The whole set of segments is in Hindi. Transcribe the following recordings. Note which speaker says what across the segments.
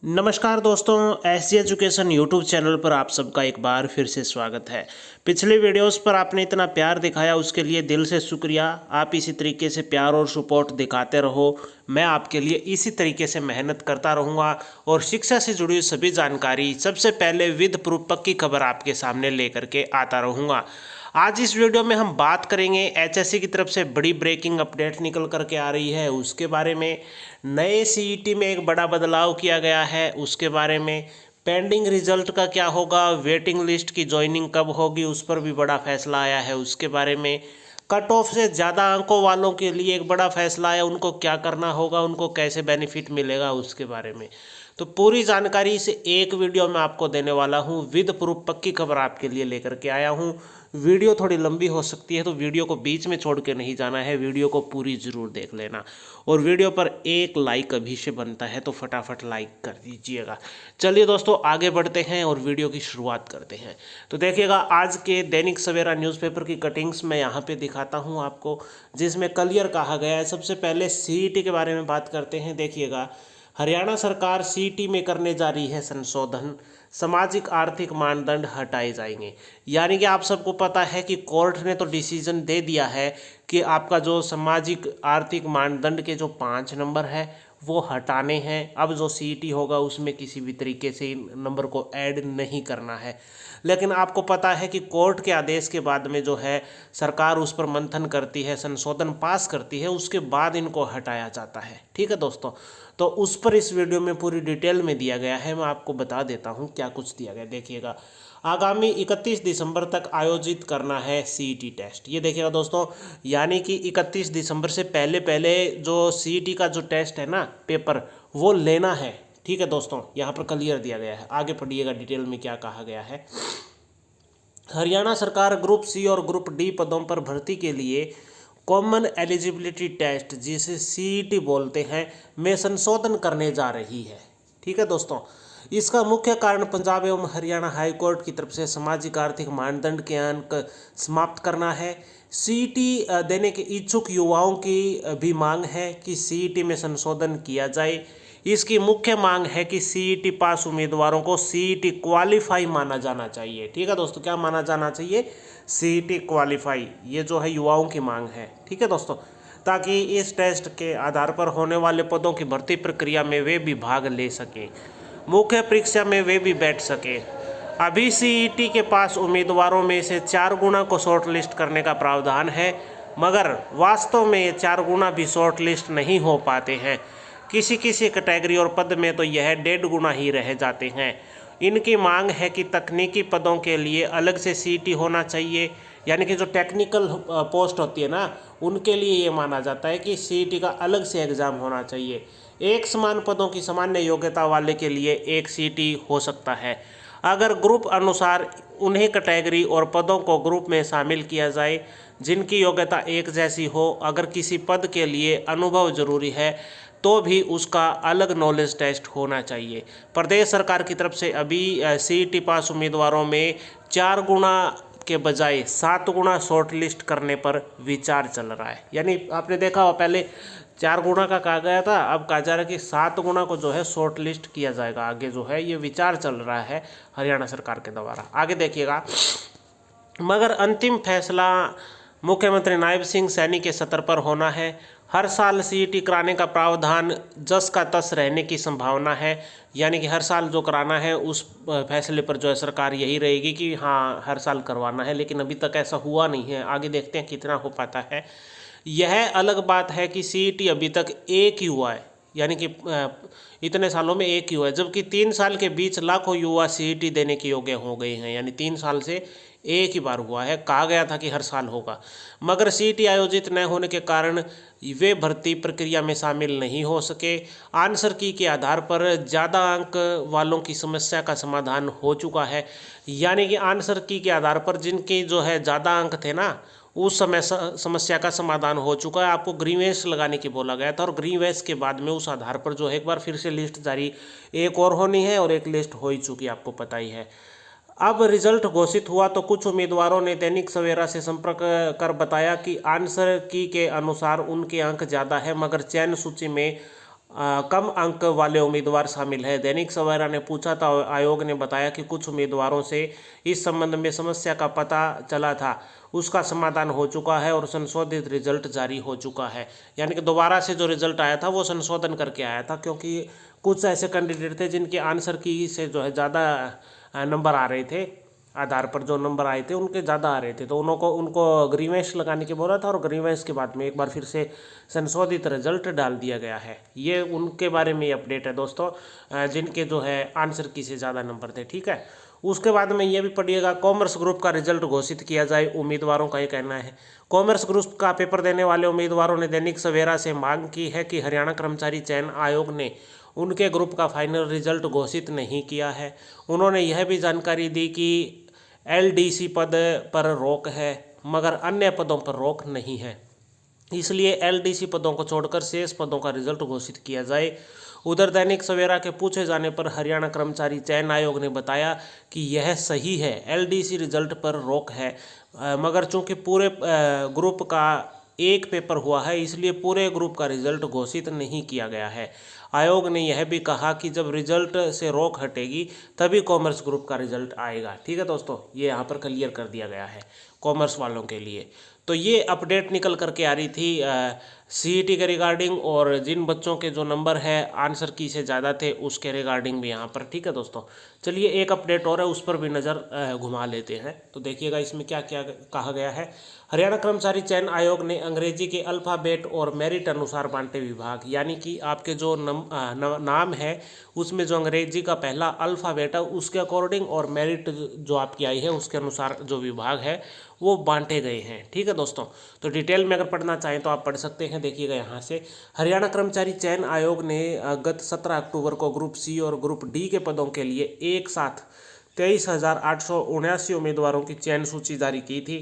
Speaker 1: नमस्कार दोस्तों, एसजी एजुकेशन यूट्यूब चैनल पर आप सबका एक बार फिर से स्वागत है। पिछले वीडियोस पर आपने इतना प्यार दिखाया उसके लिए दिल से शुक्रिया। आप इसी तरीके से प्यार और सपोर्ट दिखाते रहो। मैं आपके लिए इसी तरीके से मेहनत करता रहूँगा और शिक्षा से जुड़ी सभी जानकारी सबसे पहले विद प्रूफ पक्की खबर आपके सामने लेकर के आता रहूँगा। आज इस वीडियो में हम बात करेंगे एचएससी की तरफ से बड़ी ब्रेकिंग अपडेट निकल करके आ रही है उसके बारे में। नए सीईटी में एक बड़ा बदलाव किया गया है उसके बारे में। पेंडिंग रिजल्ट का क्या होगा, वेटिंग लिस्ट की ज्वाइनिंग कब होगी उस पर भी बड़ा फैसला आया है उसके बारे में। कट ऑफ से ज़्यादा अंकों वालों के लिए एक बड़ा फैसला आया, उनको क्या करना होगा, उनको कैसे बेनिफिट मिलेगा उसके बारे में। तो पूरी जानकारी इस एक वीडियो में आपको देने वाला हूँ। विद प्रूफ पक्की खबर आपके लिए लेकर के आया हूँ। वीडियो थोड़ी लंबी हो सकती है तो वीडियो को बीच में छोड़ के नहीं जाना है, वीडियो को पूरी ज़रूर देख लेना। और वीडियो पर एक लाइक अभी से बनता है तो फटाफट लाइक कर दीजिएगा। चलिए दोस्तों आगे बढ़ते हैं और वीडियो की शुरुआत करते हैं। तो देखिएगा आज के दैनिक सवेरा न्यूज़पेपर की कटिंग्स मैं यहाँ पे दिखाता हूँ आपको, जिसमें क्लियर कहा गया है। सबसे पहले सीईटी के बारे में बात करते हैं। देखिएगा, हरियाणा सरकार सीईटी में करने जा रही है संशोधन, सामाजिक आर्थिक मानदंड हटाए जाएंगे। यानी कि आप सबको पता है कि कोर्ट ने तो डिसीजन दे दिया है कि आपका जो सामाजिक आर्थिक मानदंड के जो 5 नंबर है वो हटाने हैं। अब जो सीईटी होगा उसमें किसी भी तरीके से इन नंबर को ऐड नहीं करना है। लेकिन आपको पता है कि कोर्ट के आदेश के बाद में जो है सरकार उस पर मंथन करती है, संशोधन पास करती है, उसके बाद इनको हटाया जाता है। ठीक है दोस्तों, तो उस पर इस वीडियो में पूरी डिटेल में दिया गया है। मैं आपको बता देता हूँ क्या कुछ दिया गया। देखिएगा, आगामी 31 दिसंबर तक आयोजित करना है सीईटी टेस्ट। ये देखिएगा दोस्तों, यानी कि 31 दिसंबर से पहले पहले जो सीईटी का जो टेस्ट है ना, पेपर, वो लेना है। ठीक है दोस्तों, यहाँ पर क्लियर दिया गया है। आगे पढ़िएगा डिटेल में क्या कहा गया है। हरियाणा सरकार ग्रुप सी और ग्रुप डी पदों पर भर्ती के लिए कॉमन एलिजिबिलिटी टेस्ट, जिसे सीईटी बोलते हैं, में संशोधन करने जा रही है। ठीक है दोस्तों, इसका मुख्य कारण पंजाब एवं हरियाणा हाई कोर्ट की तरफ से सामाजिक आर्थिक मानदंड के अंक समाप्त करना है। सीईटी देने के इच्छुक युवाओं की भी मांग है कि सीईटी में संशोधन किया जाए। इसकी मुख्य मांग है कि सीईटी पास उम्मीदवारों को सीईटी क्वालिफाई माना जाना चाहिए। ठीक है दोस्तों, क्या माना जाना चाहिए? CET qualify. ये जो है युवाओं की मांग है। ठीक है दोस्तों, ताकि इस टेस्ट के आधार पर होने वाले पदों की भर्ती प्रक्रिया में वे भी भाग ले सकें, मुख्य परीक्षा में वे भी बैठ सकें। अभी सीईटी के पास उम्मीदवारों में से 4 गुना को शॉर्ट लिस्ट करने का प्रावधान है, मगर वास्तव में ये 4 गुना भी शॉर्ट लिस्ट नहीं हो पाते हैं। किसी किसी कैटेगरी और पद में तो यह 1.5 गुना ही रह जाते हैं। इनकी मांग है कि तकनीकी पदों के लिए अलग से सीईटी होना चाहिए। यानी कि जो टेक्निकल पोस्ट होती है ना, उनके लिए ये माना जाता है कि सीईटी का अलग से एग्ज़ाम होना चाहिए। एक समान पदों की सामान्य योग्यता वाले के लिए एक सीईटी हो सकता है। अगर ग्रुप अनुसार उन्हीं कैटेगरी और पदों को ग्रुप में शामिल किया जाए जिनकी योग्यता एक जैसी हो। अगर किसी पद के लिए अनुभव जरूरी है तो भी उसका अलग नॉलेज टेस्ट होना चाहिए। प्रदेश सरकार की तरफ से अभी सीईटी पास उम्मीदवारों में 4 गुना के बजाय 7 गुना शॉर्ट लिस्ट करने पर विचार चल रहा है। यानी आपने देखा हो, पहले 4 गुना का कहा गया था, अब कहा जा रहा है कि 7 गुना को जो है शॉर्ट लिस्ट किया जाएगा। आगे जो है ये विचार चल रहा है हरियाणा सरकार के द्वारा। आगे देखिएगा, मगर अंतिम फैसला मुख्यमंत्री नायब सिंह सैनी के सत्र पर होना है। हर साल सीईटी कराने का प्रावधान जस का तस रहने की संभावना है। यानी कि हर साल जो कराना है उस फैसले पर जो है सरकार यही रहेगी कि हाँ हर साल करवाना है, लेकिन अभी तक ऐसा हुआ नहीं है। आगे देखते हैं कितना हो पाता है। यह अलग बात है कि सीईटी अभी तक एक ही हुआ है, यानी कि इतने सालों में एक ही हुआ है, जबकि 3 साल के बीच लाखों युवा सीईटी देने के योग्य हो गए हैं। यानी 3 साल से एक ही बार हुआ है। कहा गया था कि हर साल होगा, मगर सीईटी आयोजित न होने के कारण वे भर्ती प्रक्रिया में शामिल नहीं हो सके। आंसर की के आधार पर ज़्यादा अंक वालों की समस्या का समाधान हो चुका है। यानी कि आंसर की के आधार पर जिनके जो है ज़्यादा अंक थे ना, उस समय समस्या का समाधान हो चुका है। आपको ग्रीवेंस लगाने की बोला गया था और ग्रीवेंस के बाद में उस आधार पर जो है एक बार फिर से लिस्ट जारी एक और होनी है और एक लिस्ट हो ही चुकी है, आपको पता ही है। अब रिजल्ट घोषित हुआ तो कुछ उम्मीदवारों ने दैनिक सवेरा से संपर्क कर बताया कि आंसर की के अनुसार उनके अंक ज़्यादा है, मगर चयन सूची में कम अंक वाले उम्मीदवार शामिल हैं। दैनिक सवेरा ने पूछा था, आयोग ने बताया कि कुछ उम्मीदवारों से इस संबंध में समस्या का पता चला था, उसका समाधान हो चुका है और संशोधित रिजल्ट जारी हो चुका है। यानी कि दोबारा से जो रिजल्ट आया था वो संशोधन करके आया था, क्योंकि कुछ ऐसे कैंडिडेट थे जिनके आंसर की से जो है ज़्यादा नंबर आ रहे थे, आधार पर जो नंबर आए थे उनके ज़्यादा आ रहे थे, तो उनको ग्रीवेंस लगाने के बोला था और ग्रीवेंस के बाद में एक बार फिर से संशोधित रिजल्ट डाल दिया गया है। ये उनके बारे में अपडेट है दोस्तों, जिनके जो है आंसर की से ज़्यादा नंबर थे। ठीक है, उसके बाद में ये भी पढ़िएगा, कॉमर्स ग्रुप का रिजल्ट घोषित किया जाए, उम्मीदवारों का ये कहना है। कॉमर्स ग्रुप का पेपर देने वाले उम्मीदवारों ने दैनिक सवेरा से मांग की है कि हरियाणा कर्मचारी चयन आयोग ने उनके ग्रुप का फाइनल रिजल्ट घोषित नहीं किया है। उन्होंने यह भी जानकारी दी कि एलडीसी पद पर रोक है, मगर अन्य पदों पर रोक नहीं है, इसलिए एलडीसी पदों को छोड़कर शेष पदों का रिजल्ट घोषित किया जाए। उधर दैनिक सवेरा के पूछे जाने पर हरियाणा कर्मचारी चयन आयोग ने बताया कि यह सही है, एलडीसी रिजल्ट पर रोक है, मगर चूंकि पूरे ग्रुप का एक पेपर हुआ है, इसलिए पूरे ग्रुप का रिजल्ट घोषित नहीं किया गया है। आयोग ने यह भी कहा कि जब रिजल्ट से रोक हटेगी तभी कॉमर्स ग्रुप का रिजल्ट आएगा। ठीक है दोस्तों, ये यहाँ पर क्लियर कर दिया गया है कॉमर्स वालों के लिए। तो ये अपडेट निकल करके आ रही थी सीईटी के रिगार्डिंग, और जिन बच्चों के जो नंबर है आंसर की से ज़्यादा थे उसके रिगार्डिंग भी यहाँ पर। ठीक है दोस्तों, चलिए एक अपडेट और है, उस पर भी नज़र घुमा लेते हैं। तो देखिएगा इसमें क्या क्या कहा गया है। हरियाणा कर्मचारी चयन आयोग ने अंग्रेजी के अल्फ़ाबेट और मेरिट अनुसार बांटे विभाग, यानी कि आपके जो नाम है उसमें जो अंग्रेजी का पहला अल्फ़ाबेट है उसके अकॉर्डिंग और मेरिट जो आपकी आई है उसके अनुसार जो विभाग है वो बांटे गए हैं। ठीक है दोस्तों, तो डिटेल में अगर पढ़ना चाहें तो आप पढ़ सकते हैं। देखिएगा यहाँ से, हरियाणा कर्मचारी चयन आयोग ने गत 17 अक्टूबर को ग्रुप सी और ग्रुप डी के पदों के लिए एक साथ 23,879 उम्मीदवारों की चयन सूची जारी की थी।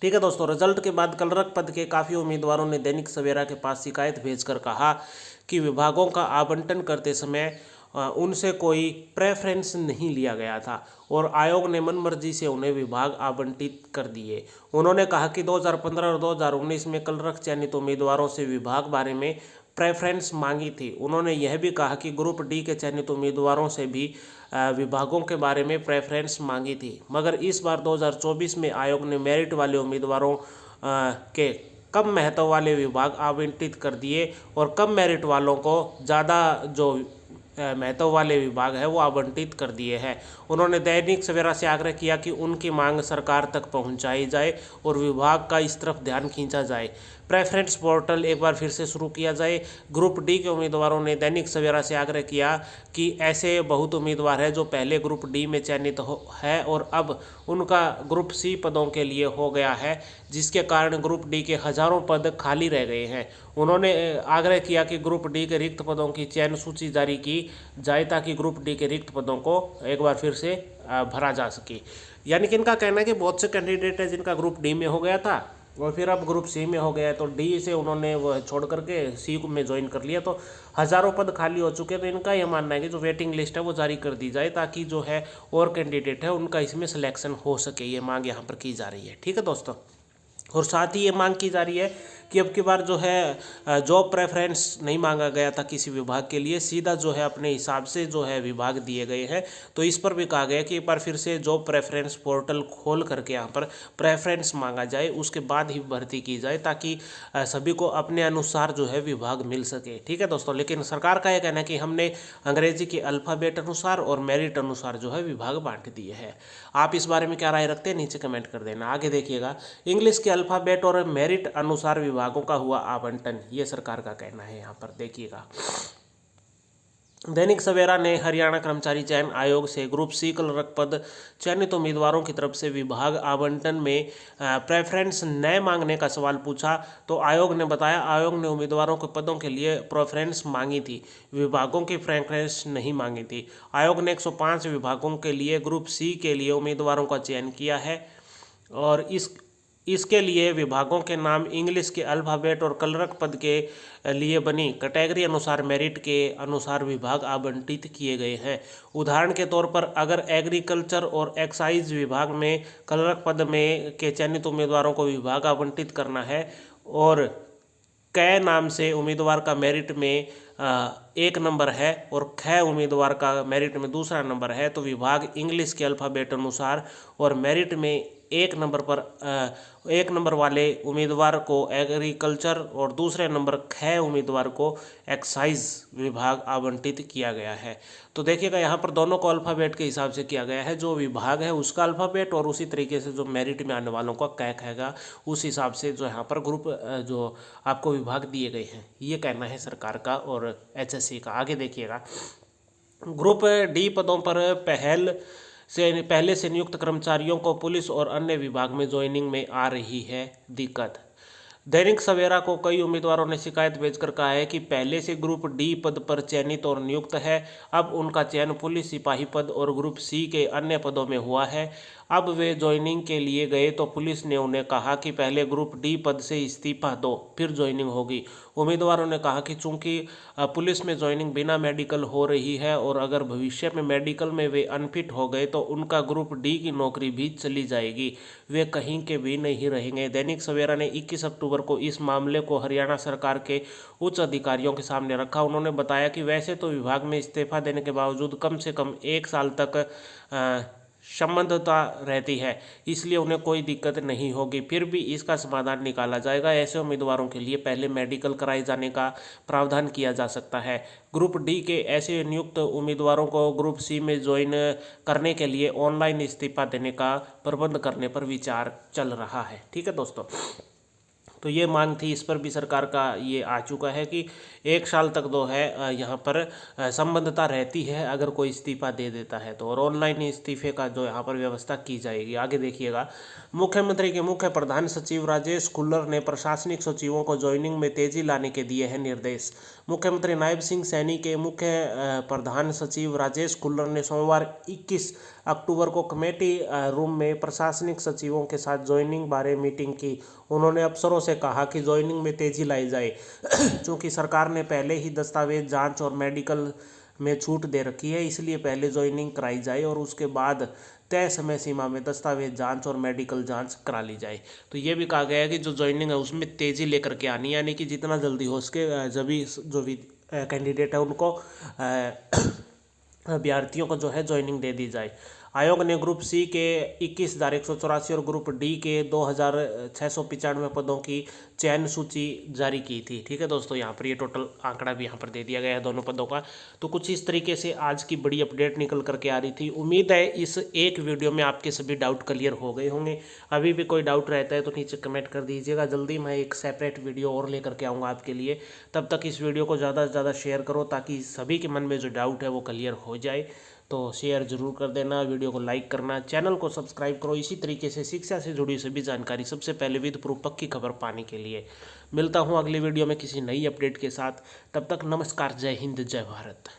Speaker 1: ठीक है दोस्तों, रिजल्ट के बाद कलरक पद के काफ़ी उम्मीदवारों ने दैनिक सवेरा के पास शिकायत भेजकर कहा कि विभागों का आवंटन करते समय उनसे कोई प्रेफरेंस नहीं लिया गया था और आयोग ने मनमर्जी से उन्हें विभाग आवंटित कर दिए। उन्होंने कहा कि 2015 और 2019 में कलरक चयनित उम्मीदवारों से विभाग बारे में प्रेफरेंस मांगी थी। उन्होंने यह भी कहा कि ग्रुप डी के चयनित उम्मीदवारों से भी विभागों के बारे में प्रेफरेंस मांगी थी, मगर इस बार 2024 में आयोग ने मेरिट वाले उम्मीदवारों के कम महत्व वाले विभाग आवंटित कर दिए और कम मेरिट वालों को ज़्यादा जो महत्व वाले विभाग है वो आवंटित कर दिए हैं। उन्होंने दैनिक सवेरा से आग्रह किया कि उनकी मांग सरकार तक पहुंचाई जाए और विभाग का इस तरफ ध्यान खींचा जाए। प्रेफरेंस पोर्टल एक बार फिर से शुरू किया जाए। ग्रुप डी के उम्मीदवारों ने दैनिक सवेरा से आग्रह किया कि ऐसे बहुत उम्मीदवार हैं जो पहले ग्रुप डी में चयनित है और अब उनका ग्रुप सी पदों के लिए हो गया है, जिसके कारण ग्रुप डी के हज़ारों पद खाली रह गए हैं। उन्होंने आग्रह किया कि ग्रुप डी के रिक्त पदों की चयन सूची जारी की जाए ताकि ग्रुप डी के रिक्त पदों को एक बार फिर से भरा जा सके। यानी कि इनका कहना है कि बहुत से कैंडिडेट हैं जिनका ग्रुप डी में हो गया था और फिर अब ग्रुप सी में हो गया है, तो डी से उन्होंने वो छोड़ करके सी में ज्वाइन कर लिया, तो हज़ारों पद खाली हो चुके हैं। तो इनका यह मानना है कि जो वेटिंग लिस्ट है वो जारी कर दी जाए ताकि जो है और कैंडिडेट है उनका इसमें सिलेक्शन हो सके। ये मांग यहाँ पर की जा रही है। ठीक है दोस्तों, और साथ ही ये मांग की जा रही है कि अब की बार जो है जॉब प्रेफरेंस नहीं मांगा गया था किसी विभाग के लिए, सीधा जो है अपने हिसाब से जो है विभाग दिए गए हैं। तो इस पर भी कहा गया कि एक बार फिर से जॉब प्रेफरेंस पोर्टल खोल करके यहाँ पर प्रेफरेंस मांगा जाए, उसके बाद ही भर्ती की जाए ताकि सभी को अपने अनुसार जो है विभाग मिल सके। ठीक है दोस्तों, लेकिन सरकार का यह कहना है कि हमने अंग्रेजी के अल्फ़ाबेट अनुसार और मेरिट अनुसार जो है विभाग बांट दिए हैं। आप इस बारे में क्या राय रखते हैं नीचे कमेंट कर देना। आगे देखिएगा, इंग्लिश के अल्फ़ाबेट और मेरिट अनुसार विभागों का हुआ आवंटन, ये सरकार का कहना है। यहाँ पर देखिएगा, दैनिक सवेरा ने हरियाणा कर्मचारी चयन आयोग से ग्रुप सी क्लर्क पद चयनित उम्मीदवारों की तरफ से विभाग आवंटन में प्रेफरेंस न मांगने का सवाल पूछा तो आयोग ने बताया, आयोग ने उम्मीदवारों के पदों के लिए प्रेफरेंस मांगी थी, विभागों की प्रेफरेंस नहीं मांगी थी। आयोग ने 105 विभागों के लिए ग्रुप सी के लिए उम्मीदवारों का चयन किया है और इसके लिए विभागों के नाम इंग्लिश के अल्फ़ाबेट और क्लर्क पद के लिए बनी कैटेगरी अनुसार मेरिट के अनुसार विभाग आवंटित किए गए हैं। उदाहरण के तौर पर अगर एग्रीकल्चर और एक्साइज विभाग में क्लर्क पद में के चयनित उम्मीदवारों को विभाग आवंटित करना है और कै नाम से उम्मीदवार का मेरिट में 1 नंबर है और ख उम्मीदवार का मेरिट में दूसरा नंबर है, तो विभाग इंग्लिश के अल्फ़ाबेट अनुसार और मेरिट में 1 नंबर पर 1 नंबर वाले उम्मीदवार को एग्रीकल्चर और दूसरे नंबर ख उम्मीदवार को एक्साइज विभाग आवंटित किया गया है। तो देखिएगा यहाँ पर दोनों को अल्फ़ाबेट के हिसाब से किया गया है, जो विभाग है उसका अल्फ़ाबेट और उसी तरीके से जो मेरिट में आने वालों का क खएगा उस हिसाब से जो यहाँ पर ग्रुप जो आपको विभाग दिए गए हैं, ये कहना है सरकार का और एचएससी का। आगे देखिएगा, ग्रुप डी पदों पर पहले से नियुक्त कर्मचारियों को पुलिस और अन्य विभाग में ज्वाइनिंग में आ रही है दिक्कत। दैनिक सवेरा को कई उम्मीदवारों ने शिकायत भेजकर कहा है कि पहले से ग्रुप डी पद पर चयनित और नियुक्त है, अब उनका चयन पुलिस सिपाही पद और ग्रुप सी के अन्य पदों में हुआ है। अब वे ज्वाइनिंग के लिए गए तो पुलिस ने उन्हें कहा कि पहले ग्रुप डी पद से इस्तीफा दो, फिर ज्वाइनिंग होगी। उम्मीदवारों ने कहा कि चूंकि पुलिस में ज्वाइनिंग बिना मेडिकल हो रही है और अगर भविष्य में मेडिकल में वे अनफिट हो गए तो उनका ग्रुप डी की नौकरी भी चली जाएगी, वे कहीं के भी नहीं रहेंगे। दैनिक सवेरा ने 21 अक्टूबर को इस मामले को हरियाणा सरकार के उच्च अधिकारियों के सामने रखा। उन्होंने बताया कि वैसे तो विभाग में इस्तीफा देने के बावजूद कम से कम 1 साल तक संबद्धता रहती है, इसलिए उन्हें कोई दिक्कत नहीं होगी, फिर भी इसका समाधान निकाला जाएगा। ऐसे उम्मीदवारों के लिए पहले मेडिकल कराए जाने का प्रावधान किया जा सकता है। ग्रुप डी के ऐसे नियुक्त उम्मीदवारों को ग्रुप सी में ज्वाइन करने के लिए ऑनलाइन इस्तीफा देने का प्रबंध करने पर विचार चल रहा है। ठीक है दोस्तों, तो ये मांग थी, इस पर भी सरकार का ये आ चुका है कि 1 साल तक जो है यहाँ पर संबद्धता रहती है अगर कोई इस्तीफा दे देता है तो, और ऑनलाइन इस्तीफे का जो यहाँ पर व्यवस्था की जाएगी। आगे देखिएगा, मुख्यमंत्री के मुख्य प्रधान सचिव राजेश खुल्लर ने प्रशासनिक सचिवों को ज्वाइनिंग में तेजी लाने के दिए हैं निर्देश। मुख्यमंत्री नायब सिंह सैनी के मुख्य प्रधान सचिव राजेश खुल्लर ने सोमवार 21 अक्टूबर को कमेटी रूम में प्रशासनिक सचिवों के साथ ज्वाइनिंग बारे मीटिंग की। उन्होंने अफसरों से कहा कि ज्वाइनिंग में तेजी लाई जाए क्योंकि सरकार ने पहले ही दस्तावेज जांच और मेडिकल में छूट दे रखी है, इसलिए पहले ज्वाइनिंग कराई जाए और उसके बाद तय समय सीमा में दस्तावेज जांच और मेडिकल जांच करा ली जाए। तो ये भी कहा गया है कि जो ज्वाइनिंग है उसमें तेज़ी लेकर के आनी, यानी कि जितना जल्दी हो सके जो भी कैंडिडेट है उनको अभ्यर्थियों को जो है ज्वाइनिंग दे दी जाए। आयोग ने ग्रुप सी के 21,184 और ग्रुप डी के 2,695 पदों की चयन सूची जारी की थी। ठीक है दोस्तों, यहाँ पर ये टोटल आंकड़ा भी यहाँ पर दे दिया गया है दोनों पदों का। तो कुछ इस तरीके से आज की बड़ी अपडेट निकल करके आ रही थी। उम्मीद है इस एक वीडियो में आपके सभी डाउट क्लियर हो गए होंगे। अभी भी कोई डाउट रहता है तो नीचे कमेंट कर दीजिएगा। जल्दी मैं एक सेपरेट वीडियो और लेकर के आऊँगा आपके लिए। तब तक इस वीडियो को ज़्यादा से ज़्यादा शेयर करो ताकि सभी के मन में जो डाउट है वो क्लियर हो जाए। तो शेयर जरूर कर देना, वीडियो को लाइक करना, चैनल को सब्सक्राइब करो। इसी तरीके से शिक्षा से जुड़ी सभी जानकारी सबसे पहले विद प्रूफ पक्की खबर पाने के लिए मिलता हूँ अगले वीडियो में किसी नई अपडेट के साथ। तब तक नमस्कार, जय हिंद, जय भारत।